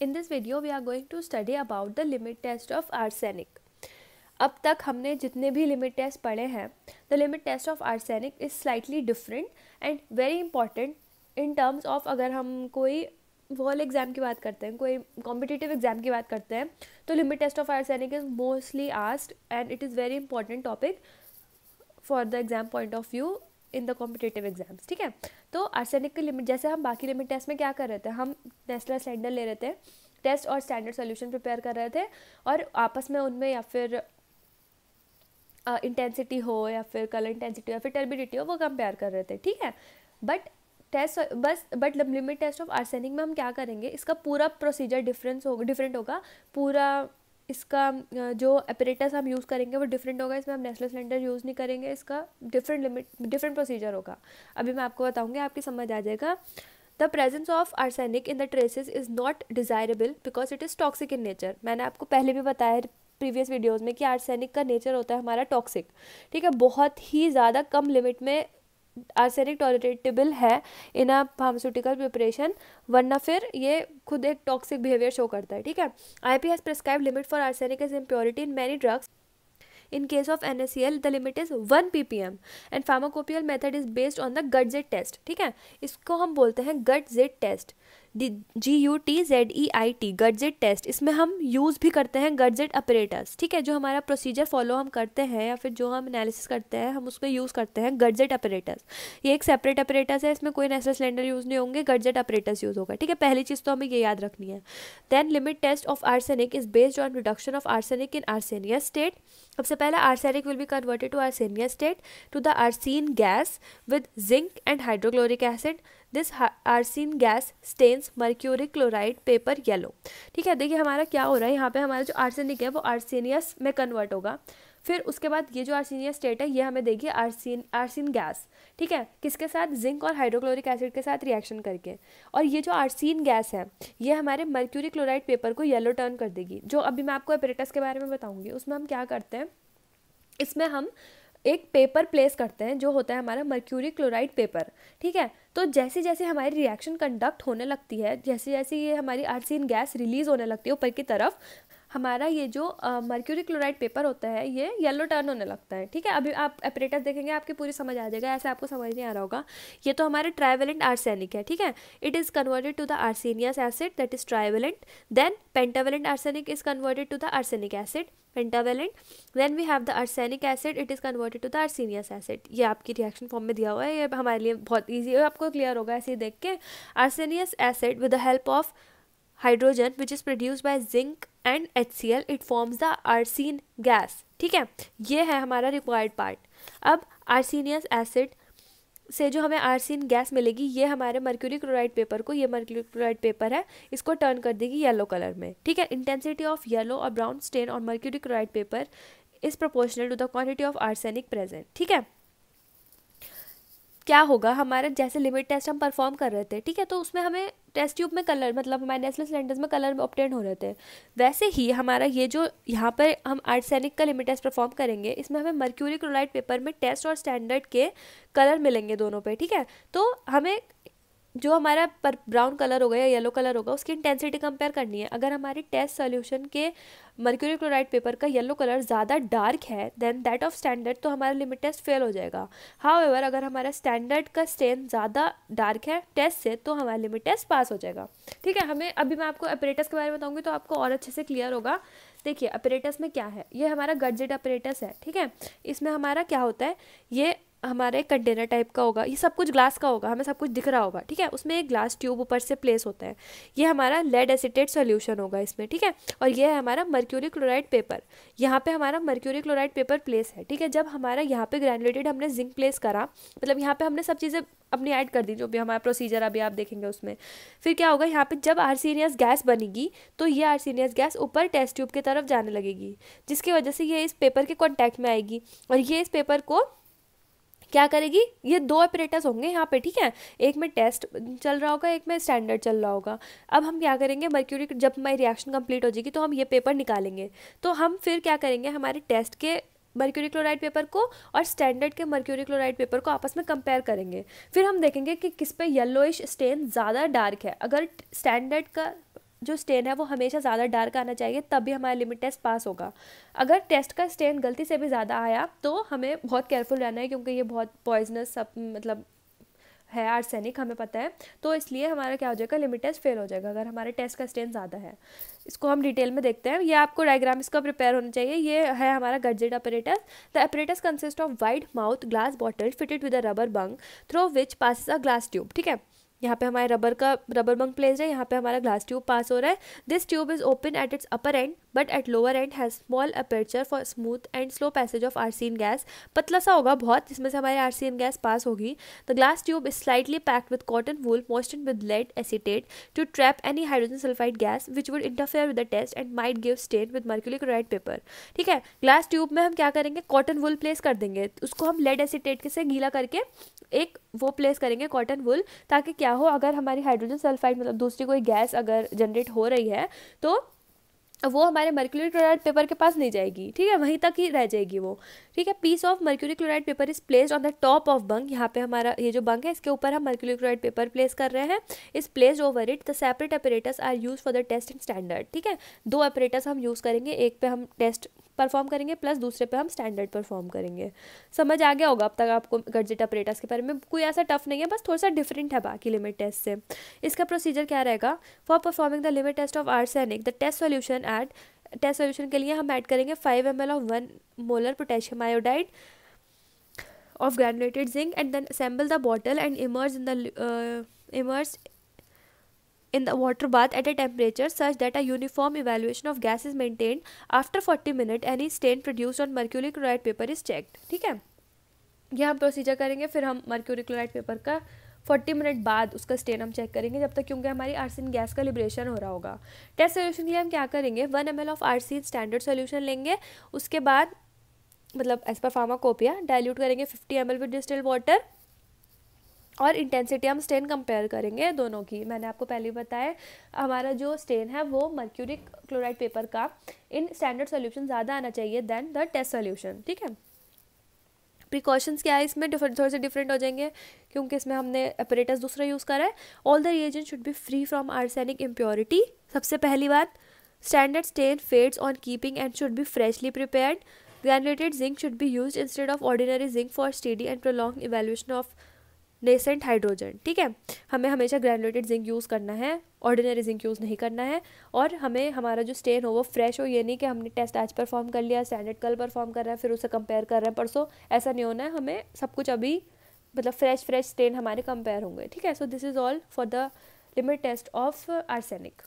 In this video we are going to study about the limit test of arsenic. अब तक हमने जितने भी लिमिट टेस्ट पढ़े हैं, the limit test of arsenic is slightly different and very important in terms of अगर हम कोई वॉल एग्ज़ाम की बात करते हैं, कोई कॉम्पिटिटिव एग्ज़ाम की बात करते हैं, तो limit test of arsenic is mostly asked and it is very important topic for the exam point of view in the competitive exams. ठीक है, तो आर्सेनिक की लिमिट, जैसे हम बाकी लिमिट टेस्ट में क्या कर रहे थे, हम नेस्लर स्टैंडर्ड ले रहे थे, टेस्ट और स्टैंडर्ड सोल्यूशन प्रिपेयर कर रहे थे और आपस में उनमें या फिर इंटेंसिटी हो या फिर कलर इंटेंसिटी या फिर टर्बिडिटी हो, वो कंपेयर कर रहे थे. ठीक है, but limit test of arsenic में हम क्या करेंगे, इसका पूरा प्रोसीजर डिफरेंट होगा. पूरा इसका जो अपरेटस हम यूज़ करेंगे वो डिफरेंट होगा. इसमें हम नेस्लर सिलेंडर यूज़ नहीं करेंगे, इसका डिफरेंट प्रोसीजर होगा. अभी मैं आपको बताऊंगी, आपकी समझ आ जाएगा. The presence of arsenic in the traces is not desirable because it is toxic in nature. मैंने आपको पहले भी बताया प्रीवियस वीडियोज़ में कि आर्सेनिक का नेचर होता है हमारा टॉक्सिक. ठीक है, बहुत ही ज़्यादा कम लिमिट में आर्सेनिक टॉलरेटेबल है इन अ फार्मास्यूटिकल प्रिपरेशन, वरना फिर ये खुद एक टॉक्सिक बिहेवियर शो करता है. ठीक है, IP has prescribed limit for arsenic as impurity in many drugs. In case of NaCl, the limit is 1 ppm and pharmacopoeial method is based on the Gutzeit test. ठीक है, इसको हम बोलते हैं Gutzeit test, GUTZEIT, Gutzeit test. इसमें हम use भी करते हैं Gutzeit अपरेटस. ठीक है, जो हमारा प्रोसीजर फॉलो हम करते हैं या फिर जो हम एनालिसिस करते हैं, हम उसमें यूज़ करते हैं Gutzeit अपरेटस. ये एक सेपरेट अपरेटस है, इसमें कोई नेस्लर सिलेंडर यूज़ नहीं होंगे, Gutzeit अपरेटस यूज़ होगा. ठीक है, पहली चीज़ तो हमें ये याद रखनी है. Then limit test of arsenic is based on reduction of arsenic in arsenious state. सबसे पहले arsenic will be converted to arsenious state to the arsine gas with zinc and hydrochloric acid. This arsine gas stains mercuric chloride paper yellow. ठीक है, देखिए हमारा क्या हो रहा है, यहाँ पे हमारा जो आर्सेनिक है वो आर्सेनियस में कन्वर्ट होगा. फिर उसके बाद ये जो आर्सेनियस स्टेट है ये हमें देगी आर्सेन गैस. ठीक है, किसके साथ, जिंक और हाइड्रोक्लोरिक एसिड के साथ रिएक्शन करके. और ये जो आर्सेन गैस है ये हमारे मर्क्यूरी क्लोराइड पेपर को येलो टर्न कर देगी. जो अभी मैं आपको अपरेटस के बारे में बताऊंगी, उसमें हम क्या करते हैं, इसमें हम एक पेपर प्लेस करते हैं जो होता है हमारा मर्क्यूरी क्लोराइड पेपर. ठीक है, तो जैसे जैसे हमारी रिएक्शन कंडक्ट होने लगती है, जैसे जैसे ये हमारी आर्सेन गैस रिलीज होने लगती है ऊपर की तरफ, हमारा ये जो मर्क्यूरी क्लोराइड पेपर होता है ये येलो टर्न होने लगता है. ठीक है, अभी आप अपरेटस देखेंगे आपकी पूरी समझ आ जाएगा, ऐसे आपको समझ नहीं आ रहा होगा. ये तो हमारा ट्राइवेलेंट आर्सेनिक है. ठीक है, it is converted to the arsenious acid that is trivalent. Then pentavalent arsenic is converted to the arsenic acid, pentavalent. Then we have the arsenic acid, it is converted to the arsenious acid. ये आपकी reaction form में दिया हुआ है, ये हमारे लिए बहुत ईजी है, आपको क्लियर होगा ऐसे ही देख के. Arsenious acid with the help of hydrogen which is produced by zinc and HCl, it forms the arsine gas. ठीक है, ये है हमारा रिक्वायर्ड पार्ट. अब आर्सेनियस एसिड से जो हमें आर्सेन गैस मिलेगी ये हमारे मर्क्यूरी क्लोराइड पेपर को, ये मर्क्यूरी क्लोराइड पेपर है, इसको टर्न कर देगी येलो कलर में. ठीक है, इंटेंसिटी ऑफ येलो और ब्राउन स्टेन और mercury chloride paper is proportional to the quantity of arsenic present. ठीक है, क्या होगा हमारा, जैसे लिमिट टेस्ट हम परफॉर्म कर रहे थे, ठीक है, तो उसमें हमें टेस्ट ट्यूब में कलर, मतलब हमारे नेस्लर सिलेंडर्स में कलर ऑब्टेन हो रहे थे, वैसे ही हमारा ये जो यहाँ पर हम आर्सेनिक का लिमिट टेस्ट परफॉर्म करेंगे, इसमें हमें मर्क्यूरी क्लोराइड पेपर में टेस्ट और स्टैंडर्ड के कलर मिलेंगे दोनों पे. ठीक है, तो हमें जो हमारा पर ब्राउन कलर होगा या येलो कलर होगा उसकी इंटेंसिटी कंपेयर करनी है. अगर हमारी टेस्ट सोल्यूशन के मर्क्यूरी क्लोराइड पेपर का येलो कलर ज़्यादा डार्क है देन दैट ऑफ स्टैंडर्ड, तो हमारा लिमिट टेस्ट फेल हो जाएगा. हाउएवर अगर हमारा स्टैंडर्ड का स्टेन ज़्यादा डार्क है टेस्ट से, तो हमारा लिमिट टेस्ट पास हो जाएगा. ठीक है, हमें अभी मैं आपको अपरेटस के बारे में बताऊंगी तो आपको और अच्छे से क्लियर होगा. देखिए अपरेटस में क्या है, ये हमारा Gutzeit अपरेटस है. ठीक है, इसमें हमारा क्या होता है, ये हमारा एक कंटेनर टाइप का होगा, ये सब कुछ ग्लास का होगा, हमें सब कुछ दिख रहा होगा. ठीक है, उसमें एक ग्लास ट्यूब ऊपर से प्लेस होता है, ये हमारा लेड एसिटेट सॉल्यूशन होगा इसमें. ठीक है, और ये है हमारा मर्क्यूरी क्लोराइड पेपर, यहाँ पे हमारा मर्क्यूरी क्लोराइड पेपर प्लेस है. ठीक है, जब हमारा यहाँ पे ग्रैनुलेटेड हमने जिंक प्लेस करा, मतलब यहाँ पे हमने सब चीज़ें अपनी ऐड कर दी, जो भी हमारा प्रोसीजर अभी आप देखेंगे उसमें, फिर क्या होगा, यहाँ पे जब आर्सेनियस गैस बनेगी तो ये आर्सेनियस गैस ऊपर टेस्ट ट्यूब की तरफ जाने लगेगी, जिसकी वजह से ये इस पेपर के कॉन्टैक्ट में आएगी और ये इस पेपर को क्या करेगी, ये दो अपरेटस होंगे यहाँ पे. ठीक है, एक में टेस्ट चल रहा होगा, एक में स्टैंडर्ड चल रहा होगा. अब हम क्या करेंगे, मर्क्यूरी जब हमारी रिएक्शन कंप्लीट हो जाएगी तो हम ये पेपर निकालेंगे. तो हम फिर क्या करेंगे, हमारे टेस्ट के मर्क्यूरी क्लोराइड पेपर को और स्टैंडर्ड के मर्क्यूरी क्लोराइड पेपर को आपस में कंपेयर करेंगे. फिर हम देखेंगे कि किस पे येलोइश स्टेन ज़्यादा डार्क है. अगर स्टैंडर्ड का जो स्टेन है वो हमेशा ज़्यादा डार्क आना चाहिए, तभी हमारा लिमिट टेस्ट पास होगा। अगर टेस्ट का स्टेन गलती से भी ज़्यादा आया तो हमें बहुत केयरफुल रहना है, क्योंकि ये बहुत पॉइजनस सब मतलब है आर्सेनिक, हमें पता है, तो इसलिए हमारा क्या हो जाएगा, लिमिट टेस्ट फेल हो जाएगा अगर हमारे टेस्ट का स्टेन ज़्यादा है। इसको हम डिटेल में देखते हैं। ये आपको डायग्राम इसका प्रिपेयर होना चाहिए। ये है हमारा Gutzeit apparatus. The apparatus consist of wide mouth glass bottle fitted with a rubber bung through which passes a glass tube. ठीक है, यहाँ पे हमारे रबर बंग प्लेस्ड है, यहाँ पे हमारा ग्लास ट्यूब पास हो रहा है। This tube is open at its upper end but at lower end has small aperture for smooth and slow passage of arsine gas. पतला सा होगा बहुत, जिसमें से हमारी आर्सेन गैस पास होगी। The glass tube is slightly packed with cotton wool moistened with lead acetate to trap any hydrogen sulphide gas which would interfere with the test and might give stain with mercury chloride paper. ठीक है, glass tube में हम क्या करेंगे, cotton wool place कर देंगे, उसको हम लेड एसीटेट से गीला करके एक वो प्लेस करेंगे कॉटन वूल, ताकि क्या हो, अगर हमारी हाइड्रोजन सल्फाइड मतलब दूसरी कोई गैस अगर जनरेट हो रही है तो वो हमारे मर्क्यूरी क्लोराइड पेपर के पास नहीं जाएगी। ठीक है, वहीं तक ही रह जाएगी वो। ठीक है, piece of mercury chloride paper is placed on the top of bung. यहाँ पे हमारा ये जो बंग है इसके ऊपर हम मर्क्यूरी क्लोराइड पेपर प्लेस कर रहे हैं। Is placed over it. The separate apparatus are use for the test and standard. ठीक है, 2 अपरेटस हम यूज़ करेंगे, एक पे हम टेस्ट परफॉर्म करेंगे प्लस दूसरे पे हम स्टैंडर्ड परफॉर्म करेंगे। समझ आ गया होगा अब तक आपको गडजेट अपरेटस के बारे में। कोई ऐसा टफ नहीं है, बस थोड़ा सा डिफरेंट है बाकी लिमिट टेस्ट से। इसका प्रोसीजर क्या रहेगा, for performing the limit test of arsenic the test solution at test solution के लिए हम ऐड करेंगे 5 ml of 1 molar potassium iodide of granulated zinc and then assemble the bottle and emerge in the water bath at a temperature such that a uniform evaluation of gas is maintained. After 40 minutes, any stain produced on mercury chloride paper is checked. ठीक है, ये हम procedure करेंगे। फिर हम mercury chloride paper का 40 minute बाद उसका स्टेन हम चेक करेंगे, जब तक क्योंकि हमारी आर्सेन गैस का लिबरेशन हो रहा होगा। टेस्ट सोल्यूशन के लिए हम क्या करेंगे, 1 ml of arsine standard solution लेंगे, उसके बाद मतलब एज पर फार्माकोपिया डाइल्यूट करेंगे 50 ml विद डिस्टिल्ड वाटर, और इंटेंसिटी हम स्टेन कंपेयर करेंगे दोनों की। मैंने आपको पहले ही बताया हमारा जो स्टेन है वो मर्क्यूरी क्लोराइड पेपर का इन स्टैंडर्ड सोल्यूशन ज़्यादा आना चाहिए देन द टेस्ट सोल्यूशन। ठीक है, प्रिकॉशंस क्या है इसमें थोड़े से डिफरेंट हो जाएंगे, क्योंकि इसमें हमने अपरेटस दूसरा यूज़ करा है। All the reagent should be free from arsenic impurity. सबसे पहली बात, standard stain fades on keeping and should be freshly prepared. Granulated zinc should be used instead of ordinary zinc for steady and prolong evaluation of nascent hydrogen. ठीक है, हमें हमेशा granulated zinc use करना है, ordinary zinc use नहीं करना है। और हमें हमारा जो स्टेन हो वो फ्रेश हो, ये नहीं कि हमने टेस्ट आज परफॉर्म कर लिया, स्टैंडर्ड कल परफॉर्म कर रहा है, फिर उसे कंपेयर कर रहे हैं परसों, ऐसा नहीं होना है। हमें सब कुछ अभी मतलब फ्रेश स्टेन हमारे कंपेयर होंगे। ठीक है, so this is all for the limit test of arsenic.